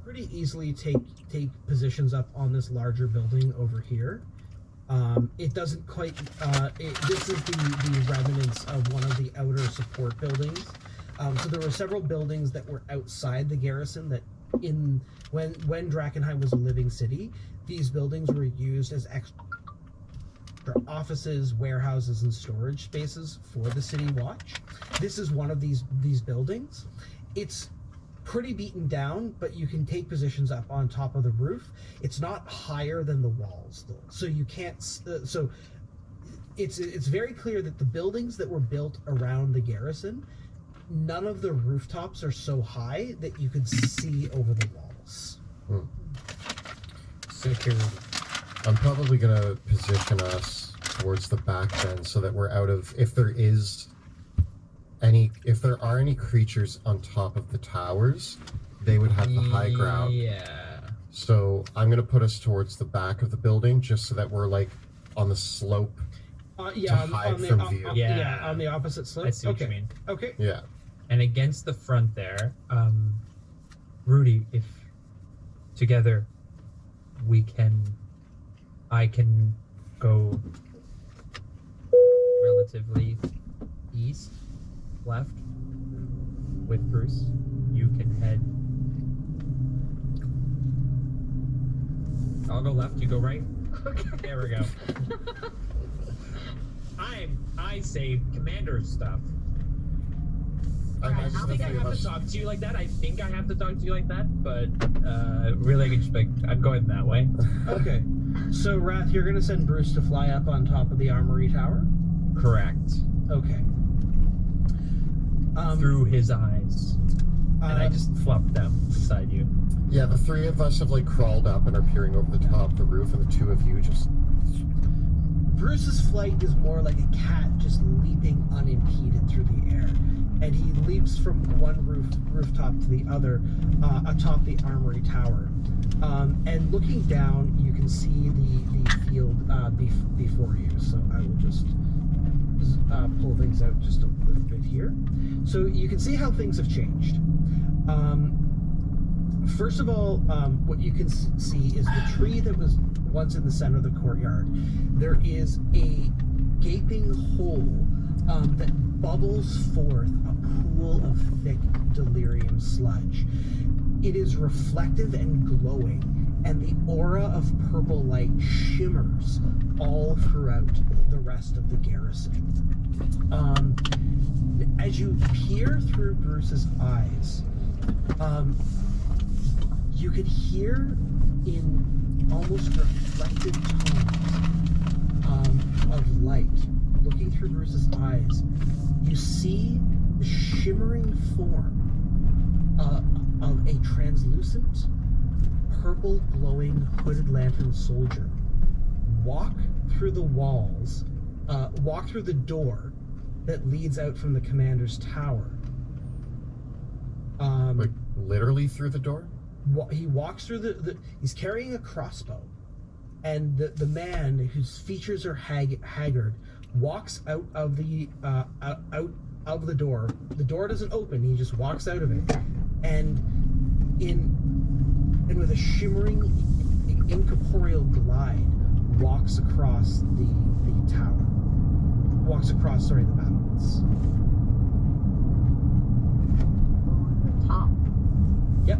pretty easily take positions up on this larger building over here. It doesn't quite. This is the remnants of one of the outer support buildings. So there were several buildings that were outside the garrison that, when Drakkenheim was a living city, these buildings were used as extra offices, warehouses, and storage spaces for the city watch. This is one of these buildings. It's pretty beaten down, but you can take positions up on top of the roof. It's not higher than the walls, though, so you can't. So it's very clear that the buildings that were built around the garrison, none of the rooftops are so high that you could see over the walls. Security. I'm probably gonna position us towards the back then, so that we're out of. If there are any creatures on top of the towers, they would have the high ground. Yeah. So I'm gonna put us towards the back of the building, just so that we're like on the slope. Yeah, to hide from view. Yeah, on the opposite slope. I see what you mean. Okay. Yeah. And against the front there, Rudy, if together I can go relatively east, left with Bruce. You can head. I'll go left, you go right. Okay. There we go. I say commander stuff. I don't think I have to talk to you like that. I think I have to talk to you like that, but really, I can just I'm going that way. Okay. So, Wrath, you're going to send Bruce to fly up on top of the armory tower? Correct. Okay. Through his eyes. And I just flopped them beside you. Yeah, the three of us have like crawled up and are peering over the top of the roof, and the two of you just... Bruce's flight is more like a cat just leaping unimpeded through the air. And he leaps from one rooftop to the other atop the armory tower. And looking down, you can see the field before you. So I will just pull things out just a little bit here. So you can see how things have changed. First of all, what you can see is the tree that was once in the center of the courtyard. There is a gaping hole that bubbles forth a pool of thick delirium sludge. It is reflective and glowing, and the aura of purple light shimmers all throughout the rest of the garrison. As you peer through Bruce's eyes, you could hear in almost reflected tones of light. Looking through Bruce's eyes, you see the shimmering form of a translucent, purple glowing hooded lantern soldier walk through the walls, walk through the door that leads out from the commander's tower. Like literally through the door? He walks through he's carrying a crossbow, and the man whose features are haggard walks out of the door. The door doesn't open. He just walks out of it, and with a shimmering, incorporeal glide, walks across the tower. Walks across, the battlements. The top. Yep.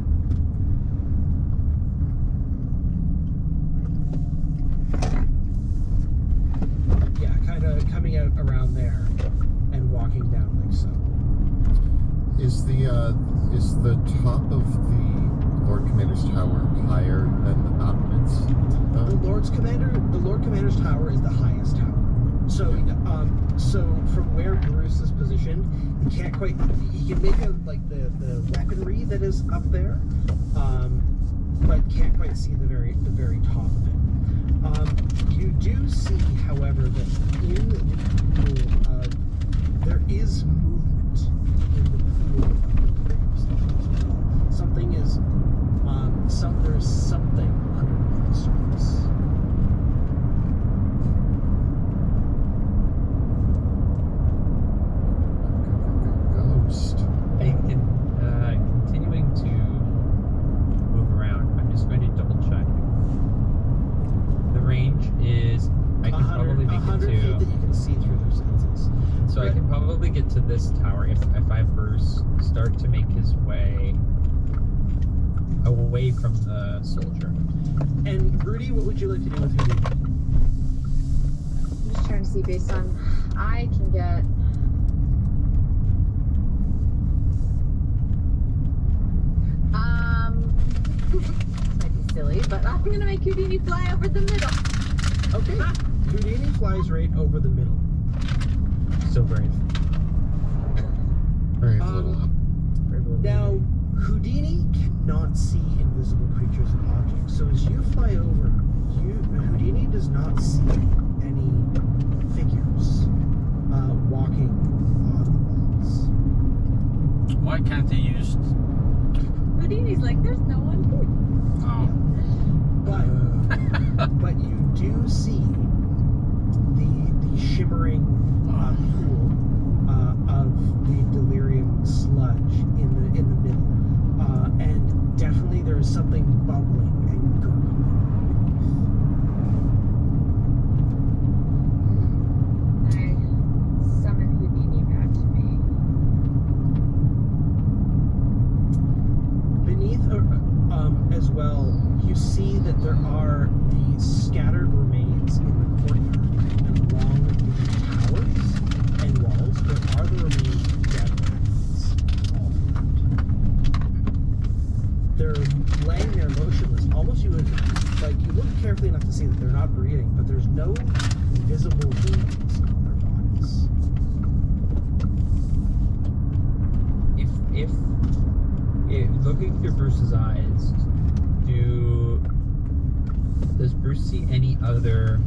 Yeah, kind of coming out around there and walking down like so. Is the top of the Lord Commander's tower higher than the battlements? The Lord Commander's tower is the highest tower. So, so from where Bruce is positioned, he can't quite. He can make out like the weaponry that is up there, but can't quite see the very top of it. You do see, however, that in the pool there is movement in the pool of the graves. Something is there's something underneath the surface. Ghost. Continuing to move around. this tower, if I have Bruce start to make his way away from the soldier. And Rudy, what would you like to do with Houdini? I'm just trying to see based on I can get. This might be silly, but I'm gonna make Houdini fly over the middle. Okay. Houdini flies right over the middle. So brave. Very little up. Now, Houdini cannot see invisible creatures and objects. So as you fly over, Houdini does not see any figures walking on the walls. Why can't he use? Houdini's like, there's no one here. Oh, But you do see the shimmering pool of the delirium sludge in the middle, and definitely there is something bubbling and gurgling I summon Houdini back to me. beneath. As well, you see that there are the scattered remains in the courtyard and along the towers and walls. There are the remains of dead rats all throughout. They're laying there motionless. Almost you would you look carefully enough to see that they're not breathing, but there's no visible wounds on their bodies. If looking through Bruce's eyes, does Bruce see any other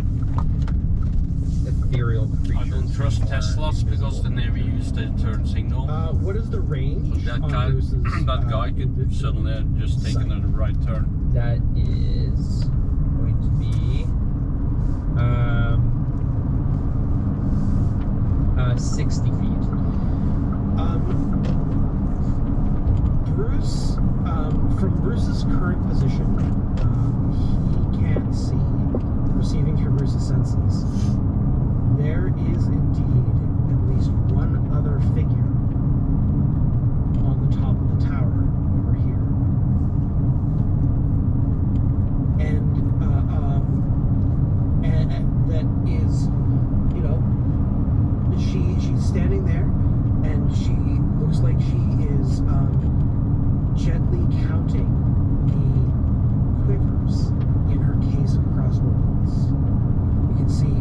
ethereal creatures? I don't trust Teslas because they never use the turn signal. What is the range That on guy, Bruce's, that guy could suddenly just take sight? another right turn. That is going to be 60 feet. Bruce, from Bruce's current position, he can see, perceiving through Bruce's senses, there is indeed at least one other figure on the top of the tower over here. And that is, she's standing there, and she looks like she is gently counting the quivers in her case of crossbow bolts. You can see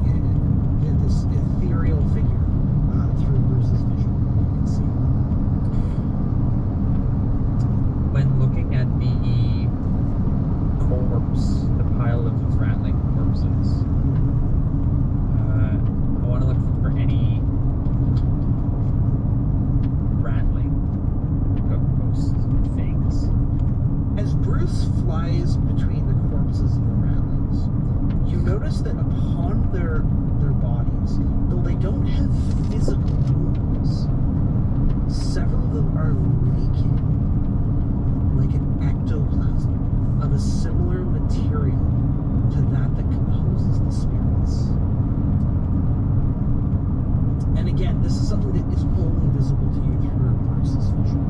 this ethereal figure through Bruce's vision. You can see. When looking at the corpse, the pile of rattling corpses, I want to look for any rattling ghost things. As Bruce flies between the corpses and the rattlings, you notice that upon their bodies, though they don't have physical wounds, several of them are leaking like an ectoplasm of a similar material to that composes the spirits. And again, this is something that is only visible to you through Bruce's vision.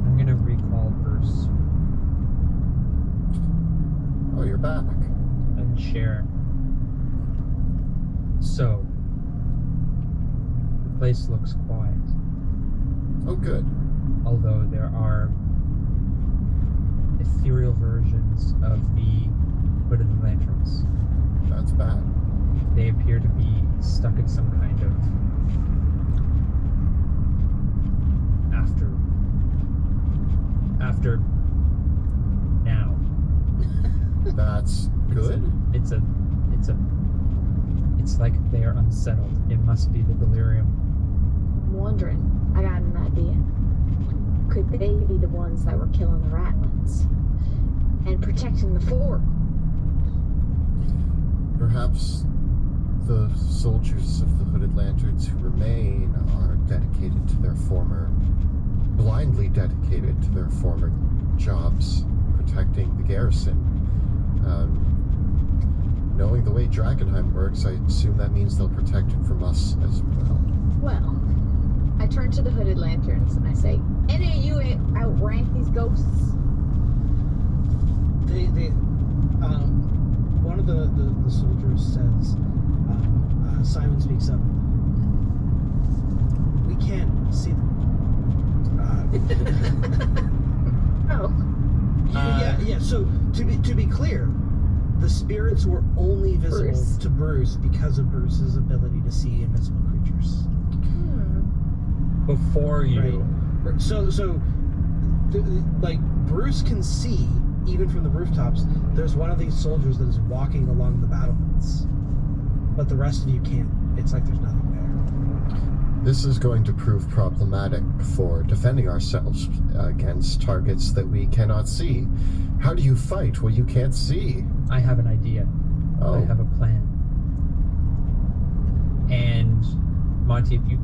I'm gonna recall Bruce Oh, you're back. and share. So, the place looks quiet, Oh, good. although there are ethereal versions of the hooded lanterns. That's bad. They appear to be stuck in some kind of after now. That's good. It's like they are unsettled. It must be the delirium. I'm wondering, I got an idea. Could they be the ones that were killing the ratlings and protecting the fort? Perhaps the soldiers of the Hooded Lanterns who remain are dedicated to their former, blindly dedicated to their former jobs protecting the garrison. knowing the way Drakenheim works, I assume that means they'll protect it from us as well. Well, I turn to the hooded lanterns and I say, any of you outrank these ghosts? One of the soldiers says, Simon speaks up. We can't see them. Oh. Yeah. So to be clear, the spirits were only visible Bruce. to Bruce because of Bruce's ability to see invisible creatures. Before you. Right. So like Bruce can see even from the rooftops. There's one of these soldiers that is walking along the battlements, but the rest of you can't. It's like there's nothing there. This is going to prove problematic for defending ourselves against targets that we cannot see. How do you fight what you can't see? I have an idea. Oh. I have a plan. And Monty, if you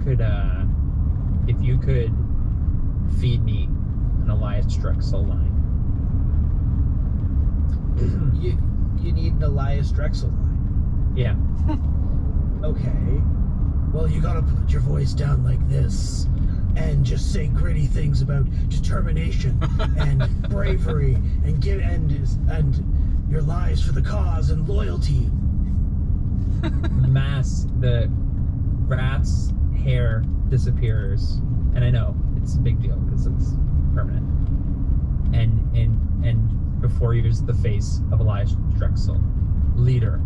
could feed me an Elias Drexel line. You need an Elias Drexel line. Yeah. Okay. Well, you gotta put your voice down like this and just say gritty things about determination and bravery and your lives for the cause and loyalty. The rat's hair disappears, and I know it's a big deal because it's permanent. And before you is the face of Elias Drexel, leader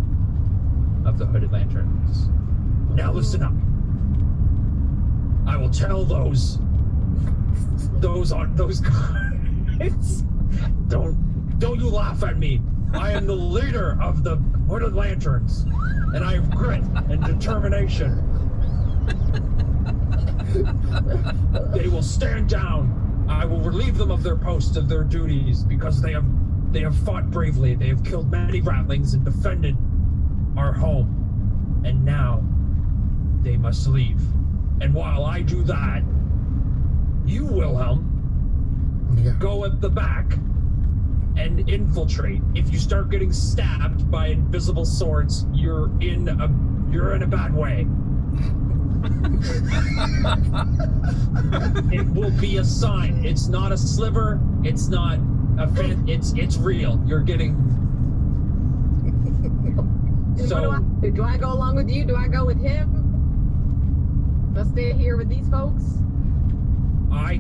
of the Hooded Lanterns. Now listen up. I will tell those guys. Don't you laugh at me. I am the leader of the Hooded Lanterns, and I have grit and determination. They will stand down. I will relieve them of their posts, of their duties, because they have fought bravely. They have killed many ratlings and defended our home. And now they must leave. And while I do that, you, Wilhelm, go at the back and infiltrate. If you start getting stabbed by invisible swords, you're in a bad way. It will be a sign. It's not a sliver. It's not a fan. It's real. You're getting. So do I go along with you? Do I go with him? Let's stay here with these folks. I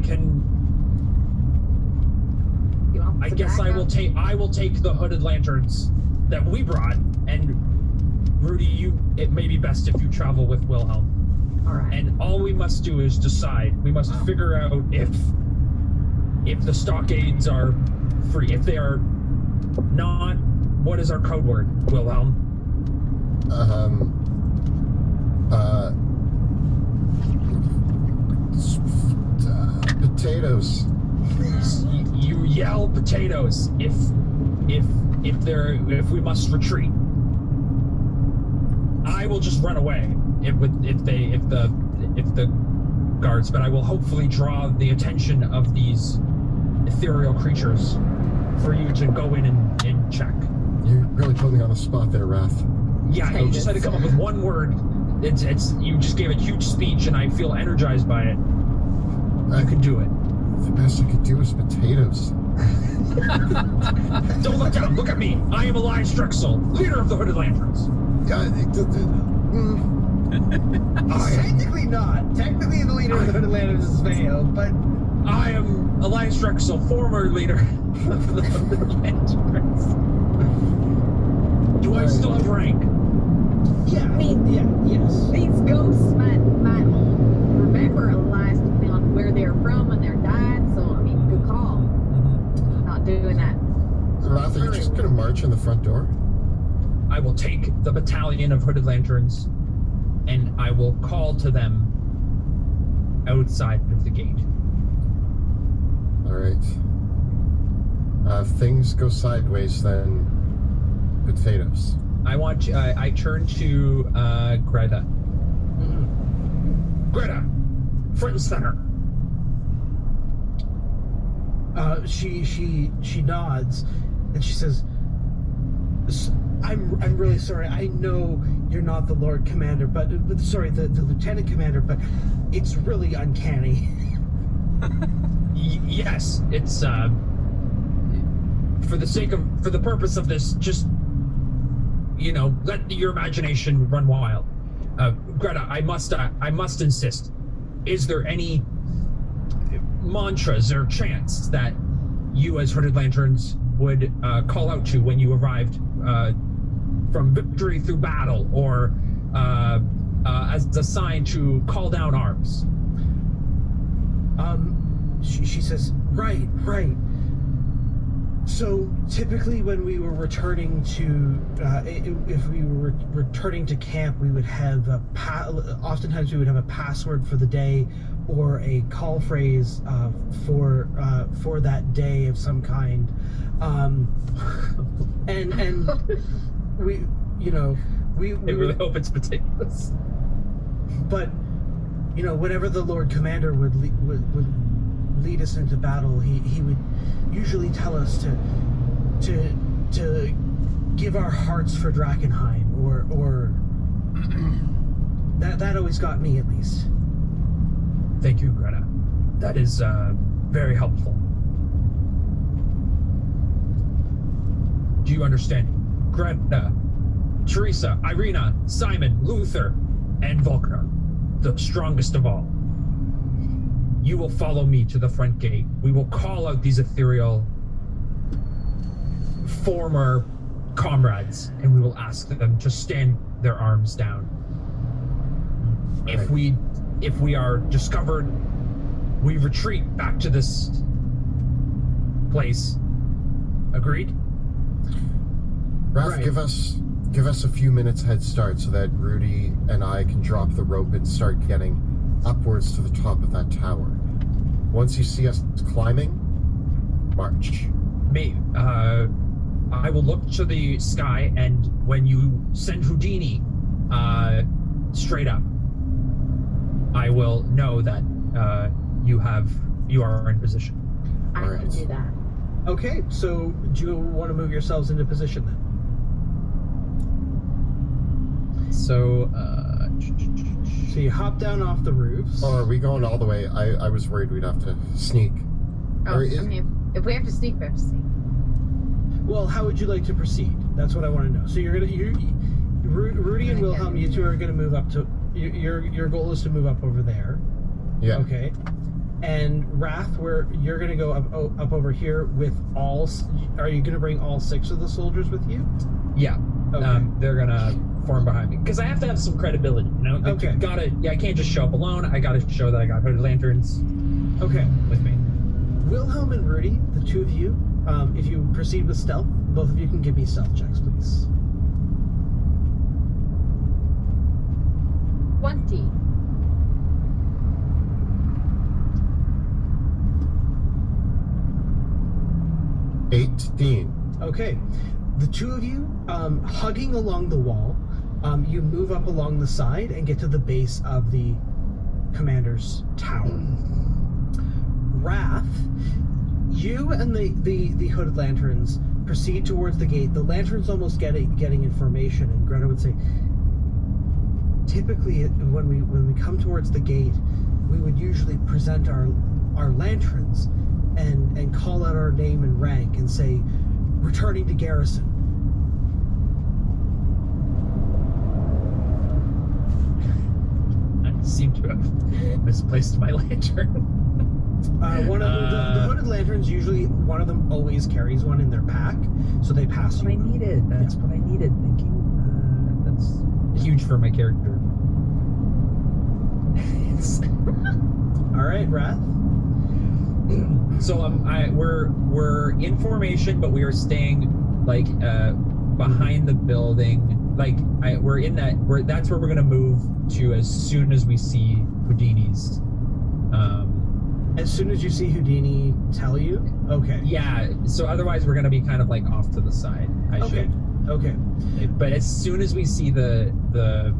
guess I will take the Hooded Lanterns that we brought, and Rudy, it may be best if you travel with Wilhelm. All right. And all we must do is decide. We must figure out if the stockades are free. If they are not, what is our code word, Wilhelm? Potatoes. You yell potatoes if we must retreat. I will just run away if the guards, but I will hopefully draw the attention of these ethereal creatures for you to go in and check. You really put me on the spot there, Wrath. Yeah, you just had to come up with one word. You just gave a huge speech, and I feel energized by it. You can do it. The best I could do is potatoes. Don't look down. Look at me. I am Elias Drexel, leader of the Hooded Lanterns. Technically not. Technically the leader of the Hooded Lanterns is Veo, but I am Elias Drexel, former leader of the Hooded Lanterns. Do I still have rank? yeah, yes. These ghosts might remember Elias depending on where they're from and their died. So I mean, good call. Not doing that. Wrath, are you just gonna march in the front door? I will take the battalion of Hooded Lanterns, and I will call to them outside of the gate. Alright. If things go sideways, then potatoes. I turn to Greta. Greta, front and center. She nods and she says, I'm really sorry. I know you're not the Lord Commander, but sorry, the Lieutenant Commander, but it's really uncanny. Yes, it's for the purpose of this, just let your imagination run wild. Greta, I must insist. Is there any mantras or chants that you as Hooded Lanterns would call out to when you arrived from victory through battle, or as a sign to call down arms? She says, right. So typically when we were returning to, if we were returning to camp, we would have oftentimes we would have a password for the day, or a call phrase for that day of some kind, and we I really hope it's meticulous. But whenever the Lord Commander would lead us into battle, he would usually tell us to give our hearts for Drakenheim, or that always got me, at least. Thank you, Greta. That is very helpful. Do you understand? Greta, Teresa, Irina, Simon, Luther, and Volkner, the strongest of all. You will follow me to the front gate. We will call out these ethereal former comrades, and we will ask them to stand their arms down. Right. If we are discovered, we retreat back to this place. Agreed? Raph, Right. give us a few minutes head start so that Rudy and I can drop the rope and start getting upwards to the top of that tower. Once you see us climbing, march. I will look to the sky, and when you send Houdini straight up, I will know that you are in position. I Alright. can do that. Okay, so do you want to move yourselves into position then? So, So you hop down off the roofs. Oh, are we going all the way? I was worried we'd have to sneak. Oh, Or I is- mean, if we have to sneak, we have to sneak. Well, how would you like to proceed? That's what I want to know. So Rudy and Wilhelm, you two are gonna move up to. Your goal is to move up over there. Yeah. Okay. And Wrath, where you're gonna go up over here with all. Are you gonna bring all 6 of the soldiers with you? yeah, Okay. they're gonna form behind me because I have to have some credibility. Like, Okay. I can't just show up alone. I gotta show that I got Hooded Lanterns Okay. with me. Wilhelm and Rudy, the two of you, if you proceed with stealth, both of you can give me stealth checks, please. 20. Okay. The two of you, hugging along the wall, you move up along the side and get to the base of the commander's tower. Wrath, you and the Hooded Lanterns proceed towards the gate. The Lanterns almost getting in formation, and Greta would say, typically when we come towards the gate, we would usually present our lanterns and call out our name and rank and say, returning to garrison. I seem to have misplaced my lantern. One of the Hooded Lanterns, usually one of them always carries one in their pack, so they pass you. What I one. needed. That's what I needed. Thank you. That's huge for my character. All right, Wrath. So we're in formation, but we are staying like behind the building. Like we're in that. That's where we're gonna move to as soon as we see Houdini's. As soon as you see Houdini tell you, okay. Yeah. So otherwise, we're gonna be kind of like off to the side. Okay. Okay. But as soon as we see the The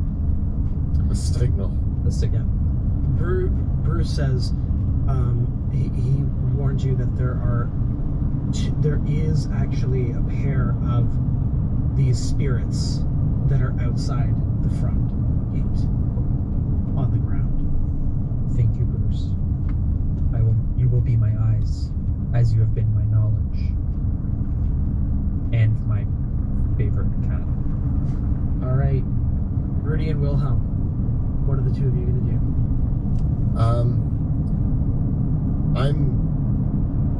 signal. signal. Bruce says he warns you that there is actually a pair of these spirits that are outside the front gate on the ground. Thank you, Bruce. You will be my eyes, as you have been my knowledge. And my favorite cat. All right, Rudy and Wilhelm, what are the two of you going to do?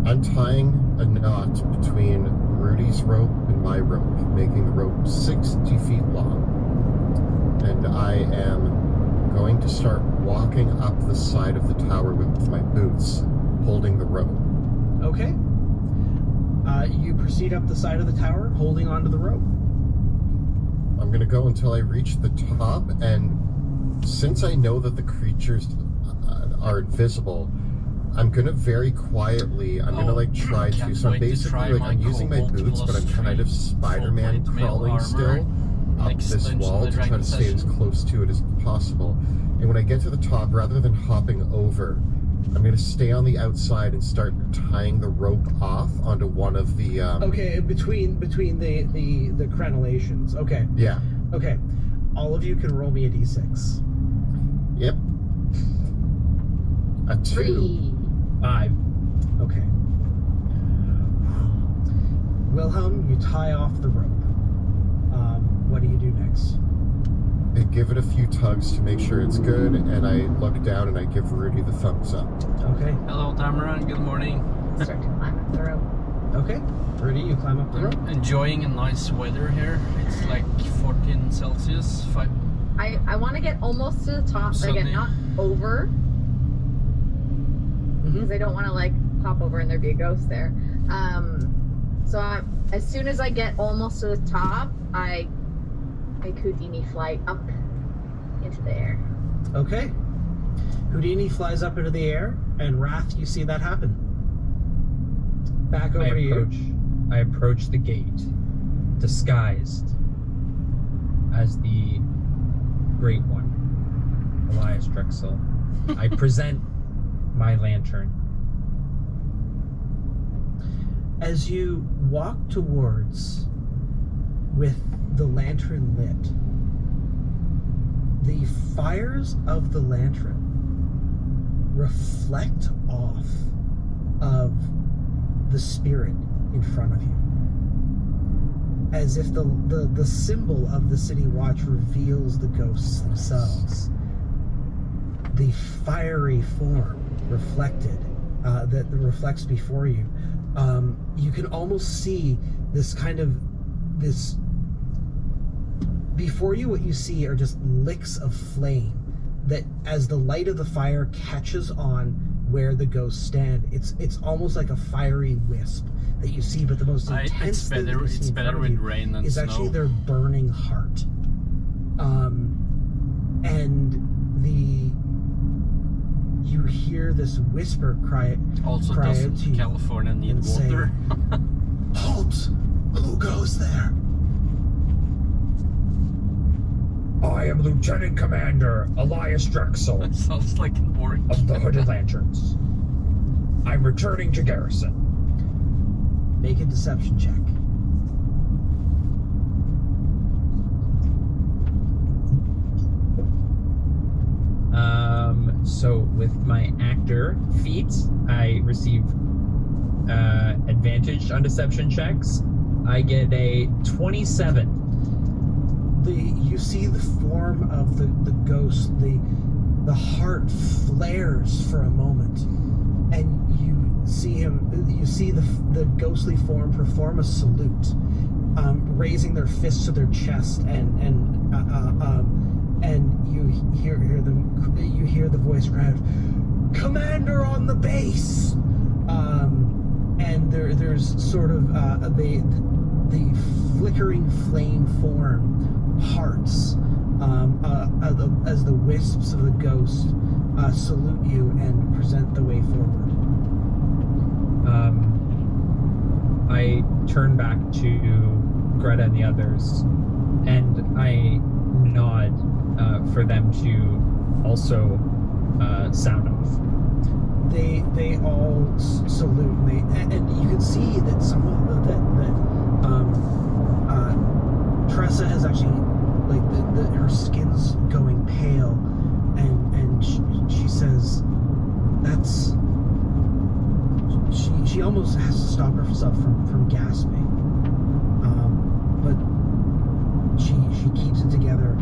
I'm tying a knot between Rudy's rope and my rope, making the rope 60 feet long. And I am going to start walking up the side of the tower with my boots, holding the rope. Okay. You proceed up the side of the tower, holding onto the rope. I'm going to go until I reach the top, and since I know that the creatures are invisible, I'm going to very quietly, I'm going to like try to, so I'm basically like, I'm using my boots, but I'm kind of Spider-Man crawling still up this wall to try to stay as close to it as possible. And when I get to the top, rather than hopping over, I'm going to stay on the outside and start tying the rope off onto one of the... Okay, between the crenellations. Okay. Yeah. Okay. All of you can roll me a d6. Yep. A 2. 3. 5. Okay. Wilhelm, you tie off the rope. What do you do next? I give it a few tugs to make sure it's good, and I look down and I give Rudy the thumbs up. Okay. Hello, Tamaran. Good morning. Start to climb up the rope. Okay. Rudy, you climb up the rope. I'm enjoying a nice weather here. It's like 14 Celsius. I want to get almost to the top, but Sunday. again, not over, because I don't want to like hop over and there be a ghost there. So as soon as I get almost to the top, I Houdini fly up into the air. Okay. Houdini flies up into the air, and Wrath, you see that happen. Back over to you. I approach the gate, disguised as the Great One, Elias Drexel. I present my lantern. As you walk towards with the lantern lit, the fires of the lantern reflect off of the spirit in front of you, as if the symbol of the City Watch reveals the ghosts themselves. The fiery form reflected that reflects before you, you can almost see this before you. What you see are just licks of flame that, as the light of the fire catches on where the ghosts stand, it's almost like a fiery wisp that you see, but the most intense thing that you see in front of you rain and is snow. actually their burning heart. And you hear this whisper cry Also, out to doesn't you California need and say, water? "Halt! Who goes there?" I am Lieutenant Commander Elias Drexel That sounds like an orange. of the Hooded Lanterns. I'm returning to garrison. Make a deception check. So with my actor feat, I receive advantage on deception checks. I get a 27. You see the form of the ghost. The heart flares for a moment, and you see him. You see the ghostly form perform a salute, raising their fists to their chest, and you hear them. You hear the voice cry out, "Commander on the base!" And there's sort of the flickering flame form parts as the wisps of the ghost salute you and present the way forward. I turn back to Greta and the others, and I nod for them to also sound off. They all salute, and you can see that some of Tressa is actually like her skin's going pale, and she says, "That's." She almost has to stop herself from gasping, but she keeps it together.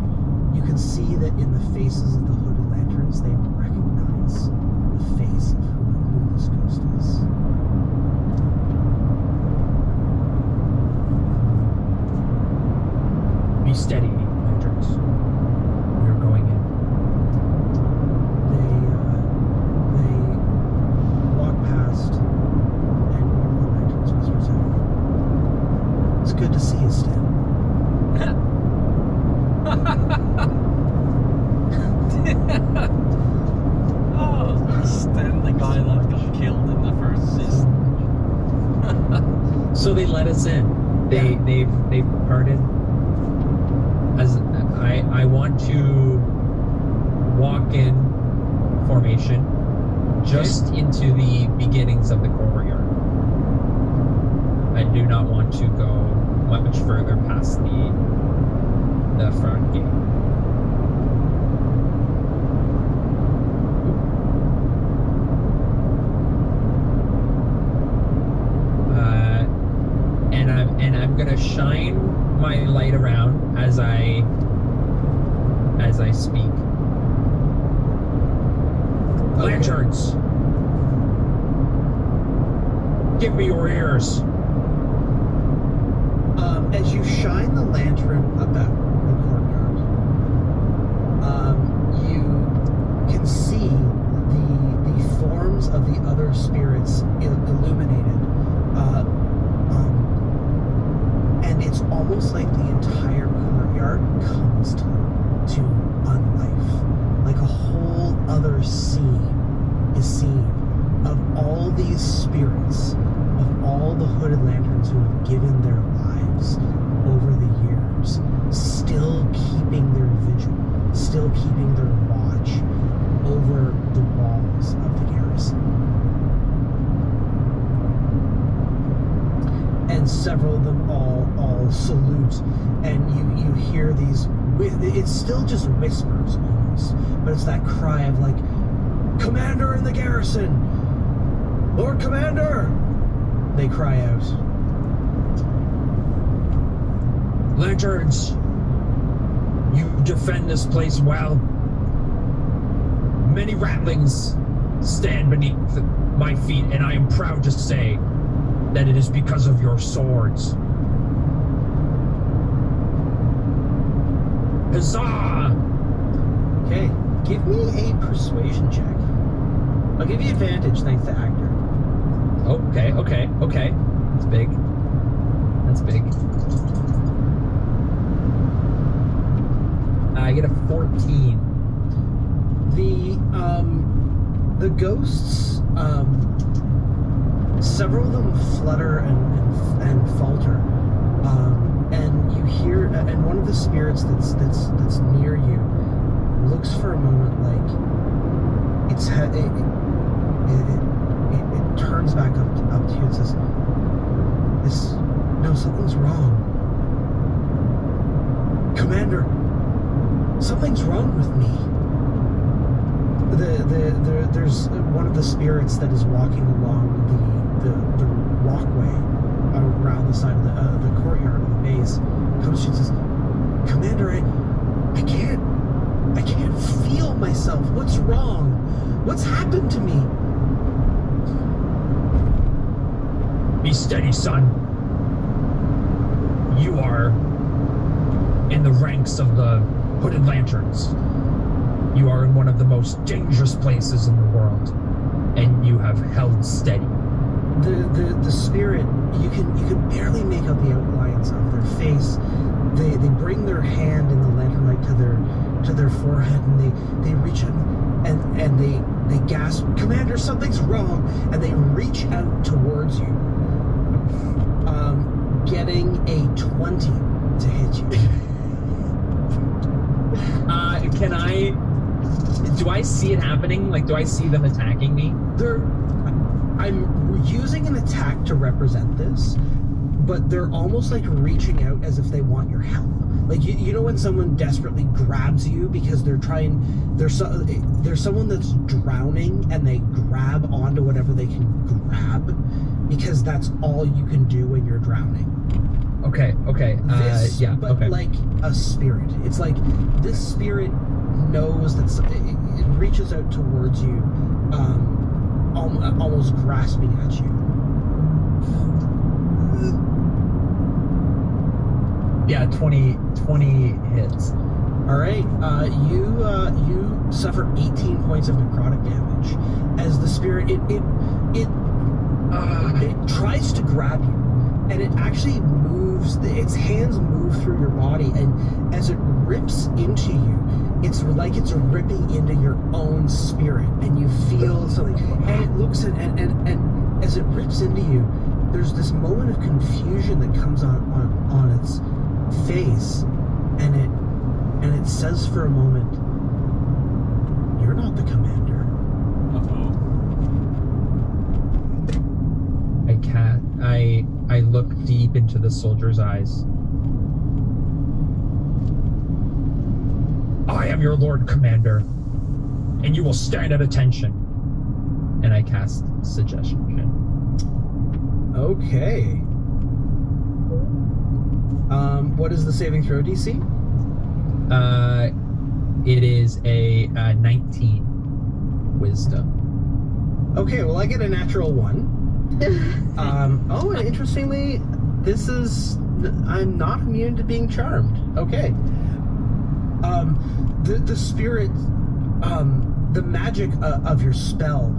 You can see that in the faces of the hooded lanterns, they recognize the face of who this ghost is. Be steady, lanterns. We're going in. They walk past, and one of the lanterns whispers out, "It's good to see you, Stan." Oh, Stan, the guy that got killed in the first season. So they let us in. They've parted. As I want to walk in formation just into the beginnings of the courtyard. I do not want to go much further past the front gate. And I'm gonna shine my light around as I speak. Okay. Lanterns, give me your ears. As you shine the lantern about the courtyard, you can see the forms of the other spirits illuminated, and it's almost like the entire courtyard comes to unlife, like a whole other scene is seen of all these spirits, of all the hooded lanterns who have given their lives over the years, still keeping their vigil, still keeping their watch over the walls of the garrison. And several of them all salute, and you hear these, it's still just whispers almost, but it's that cry of like, "Commander in the garrison! Lord Commander!" They cry out. Lanterns, you defend this place well. Many ratlings stand beneath my feet, and I am proud to say that it is because of your swords. Huzzah! Okay, give me a persuasion check. I'll give you advantage thanks to actor. Okay. That's big. I get a 14. The ghosts, several of them flutter and falter, and you hear, and one of the spirits that's near you looks for a moment like it turns back up to you and says, "No, something's wrong. Commander, something's wrong with me." There's one of the spirits that is walking along the walkway around the side of the courtyard of the base comes to you and says, "Commander, I can't feel myself. What's wrong? What's happened to me?" Be steady, son. You are in the ranks of the Hooded Lanterns. You are in one of the most dangerous places in the world, and you have held steady. The spirit, you can barely make out the outlines of their face. They bring their hand in the lantern light to their forehead, and they reach out and they gasp, "Commander, something's wrong!" And they reach out towards you, getting a 20 to hit you. Do I see it happening? Like, do I see them attacking me? I'm using an attack to represent this. but they're almost like reaching out as if they want your help. Like you know when someone desperately grabs you because there's someone that's drowning and they grab onto whatever they can grab because that's all you can do when you're drowning. Okay. Yeah. But okay. like a spirit. It's like this spirit knows that it reaches out towards you, almost grasping at you. Yeah, 20 hits. All right, you suffer 18 points of necrotic damage as the spirit it tries to grab you, and it actually moves. Its hands move through your body, and as it rips into you, it's like it's ripping into your own spirit, and you feel something. And it looks and as it rips into you, there's this moment of confusion that comes on its face, and it says for a moment, "You're not the commander." I look deep into the soldier's eyes. I am your Lord Commander, and you will stand at attention. And I cast Suggestion. Okay. What is the saving throw DC? It is a 19 Wisdom. Okay, well I get a natural 1. And interestingly, I'm not immune to being charmed. Okay. The spirit, the magic of your spell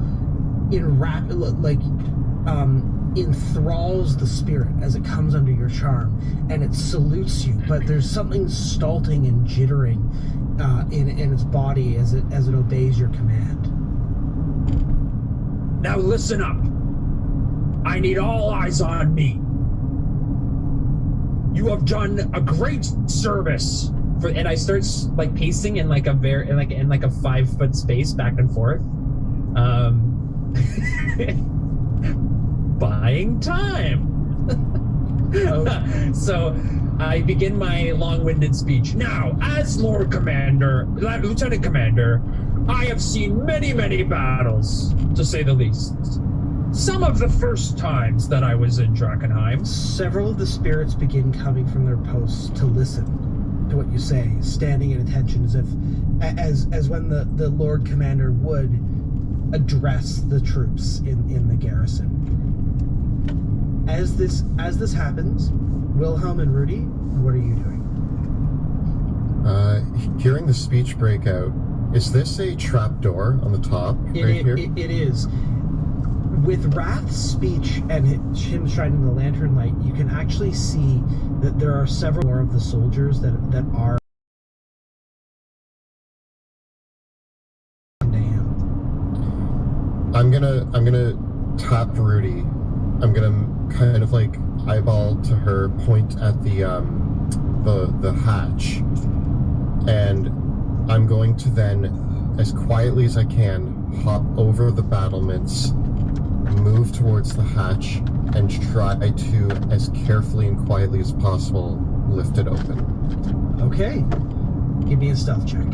enthralls the spirit as it comes under your charm, and it salutes you, but there's something stalting and jittering in its body as it obeys your command. Now listen up. I need all eyes on me. You have done a great service and I start like pacing in like a 5-foot space back and forth. Buying time. So I begin my long-winded speech. Now, as Lieutenant Commander, I have seen many, many battles, to say the least. Some of the first times that I was in Drakenheim. Several of the spirits begin coming from their posts to listen to what you say, standing at attention as when the Lord Commander would address the troops in the garrison. As this happens, Wilhelm and Rudy, what are you doing? Hearing the speech break out, is this a trap door on the top here? It is. With Wrath's speech and him shining the lantern light, you can actually see that there are several more of the soldiers that are to him. I'm gonna tap Rudy. I'm gonna kind of like eyeball to her, point at the hatch, and I'm going to then, as quietly as I can, hop over the battlements, move towards the hatch, and try to, as carefully and quietly as possible, lift it open. Okay. Give me a stealth check.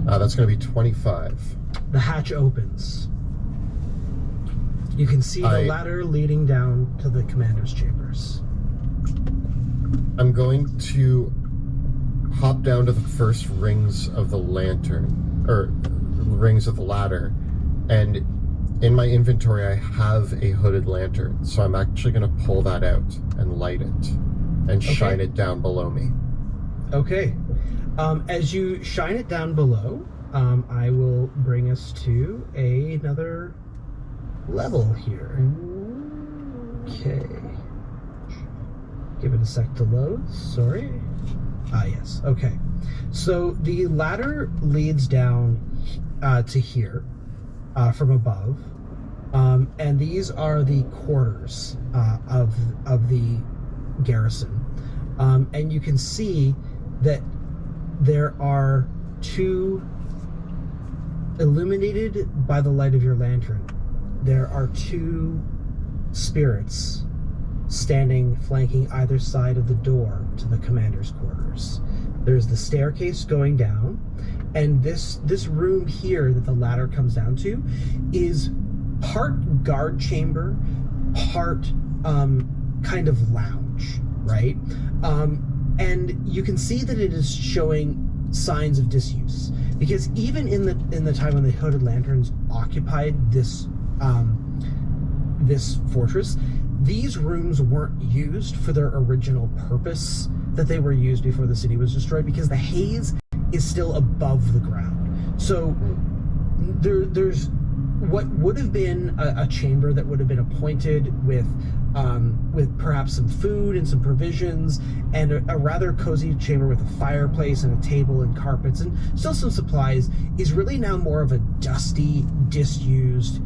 That's going to be 25. The hatch opens. You can see the ladder leading down to the commander's chambers. I'm going to hop down to the first rings of the lantern, or rings of the ladder, and in my inventory I have a hooded lantern, so I'm actually going to pull that out and light it and shine it down below me. Okay. As you shine it down below, I will bring us to another level here. Okay. Give it a sec to load. Sorry. Yes. Okay. So the ladder leads down to here from above, and these are the quarters of the garrison, and you can see that there are two illuminated by the light of your lantern, there are two spirits standing flanking either side of the door to the commander's quarters. There's the staircase going down, and this room here that the ladder comes down to is part guard chamber, part kind of lounge, right? And you can see that it is showing signs of disuse, because even in the time when the Hooded Lanterns occupied this this fortress, these rooms weren't used for their original purpose that they were used before the city was destroyed, because the haze is still above the ground. So there's what would have been a chamber that would have been appointed with perhaps some food and some provisions, and a rather cozy chamber with a fireplace and a table and carpets and still some supplies, is really now more of a dusty, disused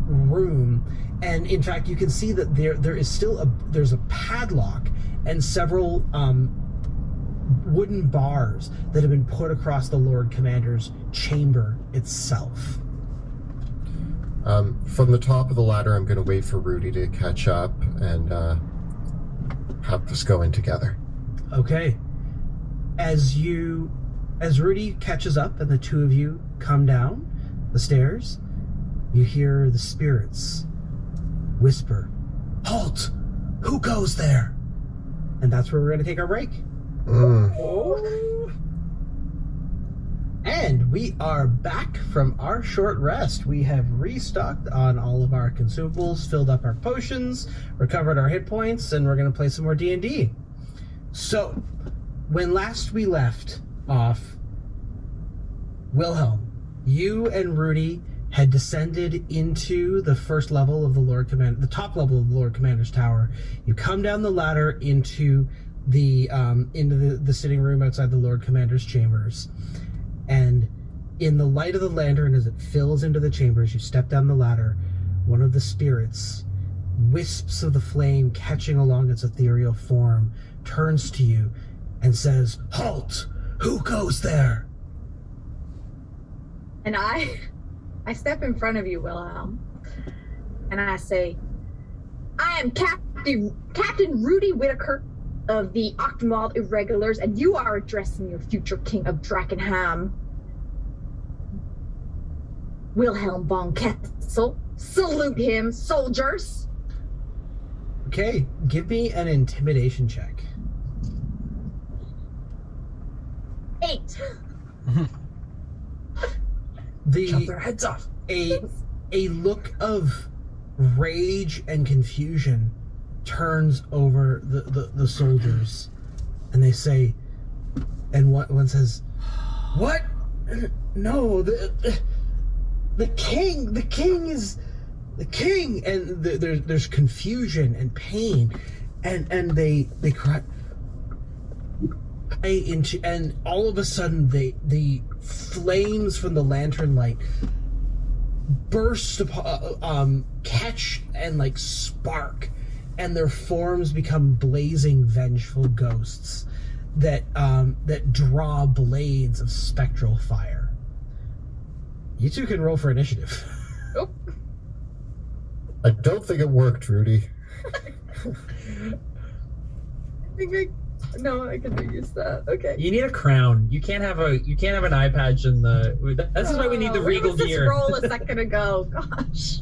room. And in fact, you can see that there is still there's a padlock and several wooden bars that have been put across the Lord Commander's chamber itself. From the top of the ladder, I'm going to wait for Rudy to catch up and have us go in together. Okay. As Rudy catches up and the two of you come down the stairs, you hear the spirits whisper, "Halt! Who goes there?" And that's where we're going to take our break. And we are back from our short rest. We have restocked on all of our consumables, filled up our potions, recovered our hit points, and we're going to play some more D&D. So, when last we left off, Wilhelm, you and Rudy had descended into the first level of the top level of the Lord Commander's Tower. You come down the ladder into the sitting room outside the Lord Commander's chambers. And in the light of the lantern, as it fills into the chambers, you step down the ladder. One of the spirits, wisps of the flame catching along its ethereal form, turns to you and says, "Halt! Who goes there?" And I step in front of you, Wilhelm, and I say, "I am Captain Rudy Whitaker of the Octomald Irregulars, and you are addressing your future king of Drakenham, Wilhelm von Ketzel. Salute him, soldiers." Okay, give me an intimidation check. 8. Chop their heads off. A look of rage and confusion turns over the soldiers, and they say, and one says, "What? No, the king is the king." And there's confusion and pain, and they cry into, and all of a sudden the flames from the lantern light burst upon, catch and like spark, and their forms become blazing, vengeful ghosts that draw blades of spectral fire. You two can roll for initiative. Oh. I don't think it worked, Rudy. I can use that. Okay. You need a crown. You can't have an eye patch in the. This is why we need the regal where was gear. This roll a second ago. Gosh.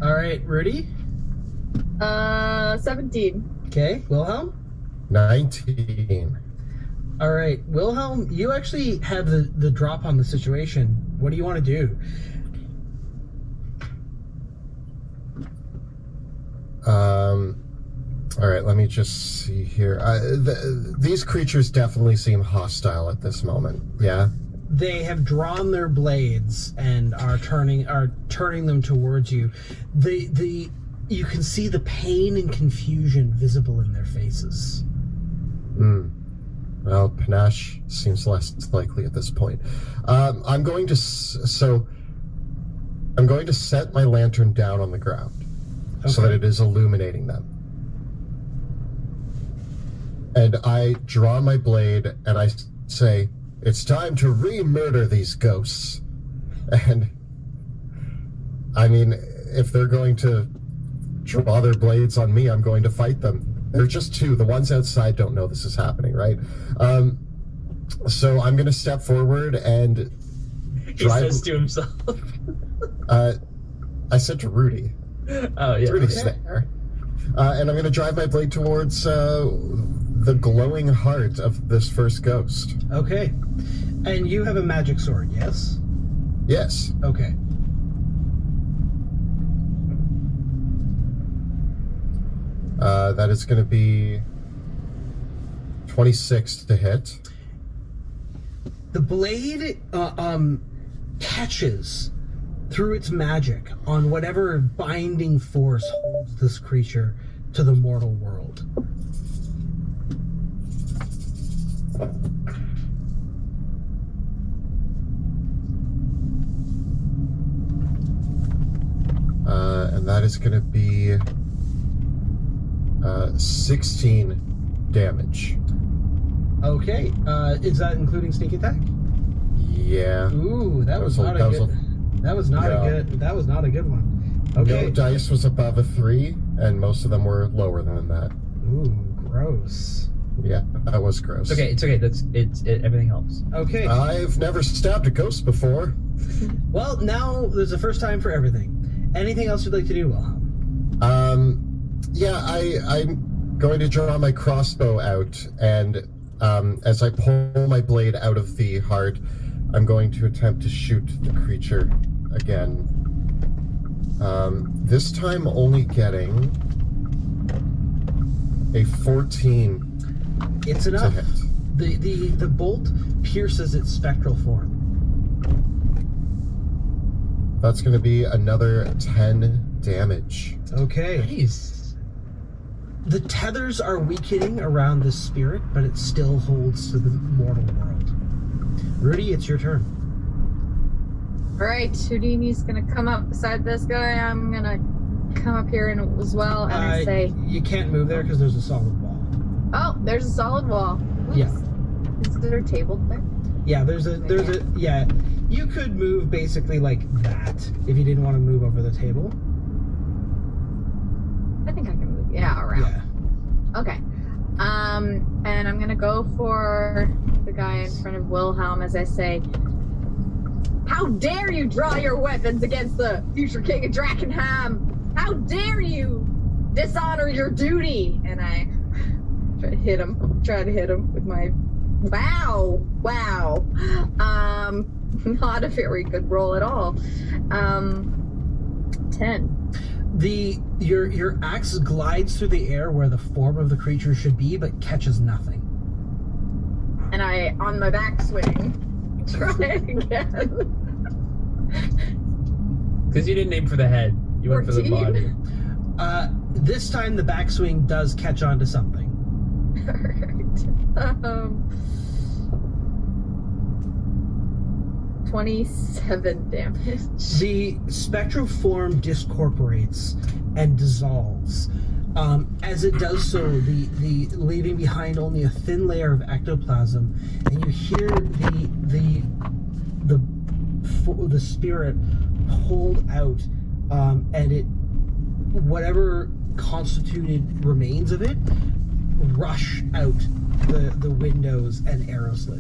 All right, Rudy. 17. Okay, Wilhelm. 19. All right, Wilhelm, you actually have the drop on the situation. What do you want to do? All right, let me just see here. These creatures definitely seem hostile at this moment. Yeah. They have drawn their blades and are turning them towards you. You can see the pain and confusion visible in their faces. Well, Panache seems less likely at this point. I'm going to set my lantern down on the ground so that it is illuminating them. And I draw my blade and I say, It's time to re-murder these ghosts. And, I mean, if they're going to draw their blades on me, I'm going to fight them. They're just two. The ones outside don't know this is happening, right? So I'm going to step forward and drive... He says to himself. I said to Rudy. Oh, yeah. Rudy's there. And I'm going to drive my blade towards the glowing heart of this first ghost. Okay. And you have a magic sword, yes? Yes. Okay. That is going to be 26 to hit. The blade catches through its magic on whatever binding force holds this creature to the mortal world. And that is going to be 16 damage. Okay. Is that including sneak attack? Yeah. Ooh, that was not a good one. Okay. No dice was above a 3, and most of them were lower than that. Ooh, gross. Yeah, that was gross. It's okay. It's okay. Everything helps. Okay. I've never stabbed a ghost before. Well, now there's a first time for everything. Anything else you'd like to do, Wilhelm? Yeah, I'm going to draw my crossbow out, and as I pull my blade out of the heart, I'm going to attempt to shoot the creature again. This time only getting a 14 It's enough. to hit. The bolt pierces its spectral form. That's going to be another 10 damage. Okay. Nice. The tethers are weakening around this spirit, but it still holds to the mortal world. Rudy, it's your turn. Alright, Houdini's gonna come up beside this guy. I'm gonna come up here and as well, and I say... You can't move there because there's a solid wall. Oh, there's a solid wall. Oops. Yeah. Is there a table there? Yeah, yeah. You could move basically like that if you didn't want to move over the table. I think I can move, yeah, around. Yeah. Okay. And I'm gonna go for the guy in front of Wilhelm as I say, how dare you draw your weapons against the future king of Drakenham? How dare you dishonor your duty? And I try to hit him with my wow. Not a very good roll at all. 10. Your axe glides through the air where the form of the creature should be, but catches nothing. And I, on my backswing, try again. Because you didn't aim for the head. You went for the 14. body. This time the backswing does catch on to something. Alright. 27 damage. The spectral form discorporates and dissolves. As it does so, the leaving behind only a thin layer of ectoplasm, and you hear the spirit pulled out, and it, whatever constituted remains of it, rush out the windows and arrow slits.